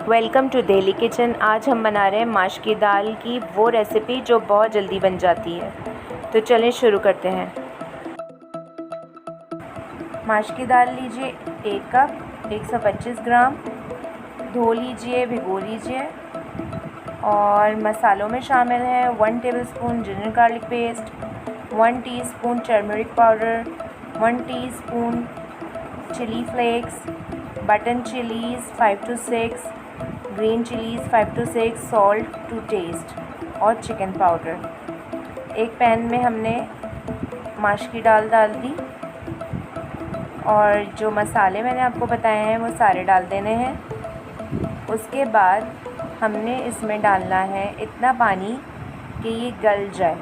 Welcome to daily kitchen. आज हम बना रहे हैं माश की दाल की वो रेसिपी जो बहुत जल्दी बन जाती है। तो चलें शुरू करते हैं। माश की दाल लीजिए 1 कप 125 ग्राम, धो लीजिए, भिगो लीजिए। और मसालों में शामिल है 1 tablespoon ginger garlic paste, 1 teaspoon turmeric powder, 1 teaspoon chilli flakes, button chillies 5 to 6, green chillies 5 to 6, salt to taste और चिकन पाउडर। एक पैन में हमने माश की दाल डाल दी और जो मसाले मैंने आपको बताए हैं वो सारे डाल देने हैं। उसके बाद हमने इसमें डालना है इतना पानी कि ये गल जाए।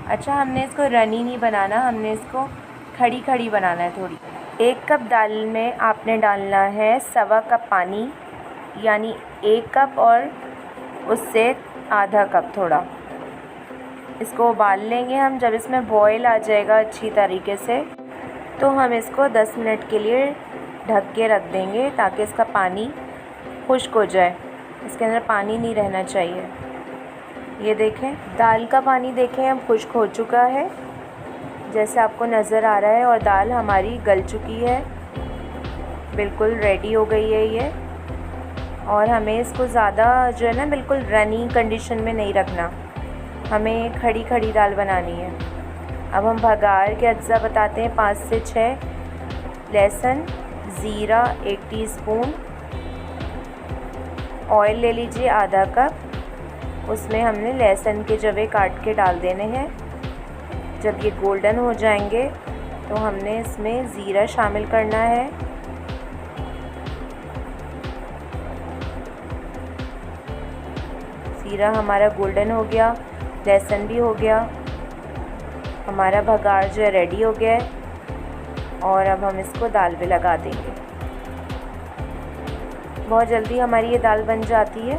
अच्छा, हमने इसको रनी नहीं बनाना, हमने इसको खड़ी खड़ी बनाना है थोड़ी। 1 कप दाल में आपने डालना है 1.25 कप पानी, यानी 1 कप और उससे आधा कप थोड़ा। इसको उबाल लेंगे हम। जब इसमें बॉयल आ जाएगा अच्छी तरीके से तो हम इसको 10 मिनट के लिए ढक के रख देंगे ताकि इसका पानी खुश्क हो जाए। इसके अंदर पानी नहीं रहना चाहिए। ये देखें, दाल का पानी देखें अब खुश्क हो चुका है जैसे आपको नज़र आ रहा है, और दाल हमारी गल चुकी है, बिल्कुल रेडी हो गई है ये। और हमें इसको ज़्यादा जो है ना बिल्कुल रनी कंडीशन में नहीं रखना, हमें खड़ी खड़ी दाल बनानी है। अब हम भगार के अज्जा बताते हैं। 5 से 6 लहसुन, ज़ीरा 1 टीस्पून, ऑयल ले लीजिए आधा कप। उसमें हमने लहसुन के जवे काट के डाल देने हैं। जब ये गोल्डन हो जाएंगे तो हमने इसमें ज़ीरा शामिल करना है। ज़ीरा हमारा गोल्डन हो गया, लहसुन भी हो गया, हमारा भगार जो है रेडी हो गया है। और अब हम इसको दाल पे लगा देंगे। बहुत जल्दी हमारी ये दाल बन जाती है।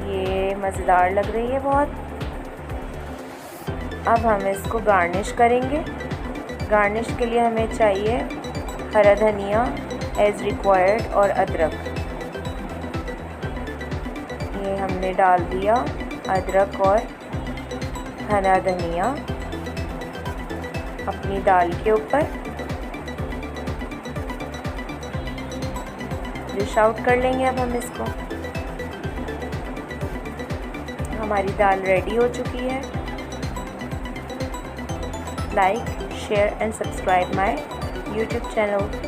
ये मज़ेदार लग रही है बहुत। अब हम इसको गार्निश करेंगे। गार्निश के लिए हमें चाहिए हरा धनिया एज़ रिक्वायर्ड और अदरक। ये हमने डाल दिया अदरक और हरा धनिया अपनी दाल के ऊपर। डिश आउट कर लेंगे अब हम इसको। हमारी दाल रेडी हो चुकी है। Like, share and subscribe my YouTube channel।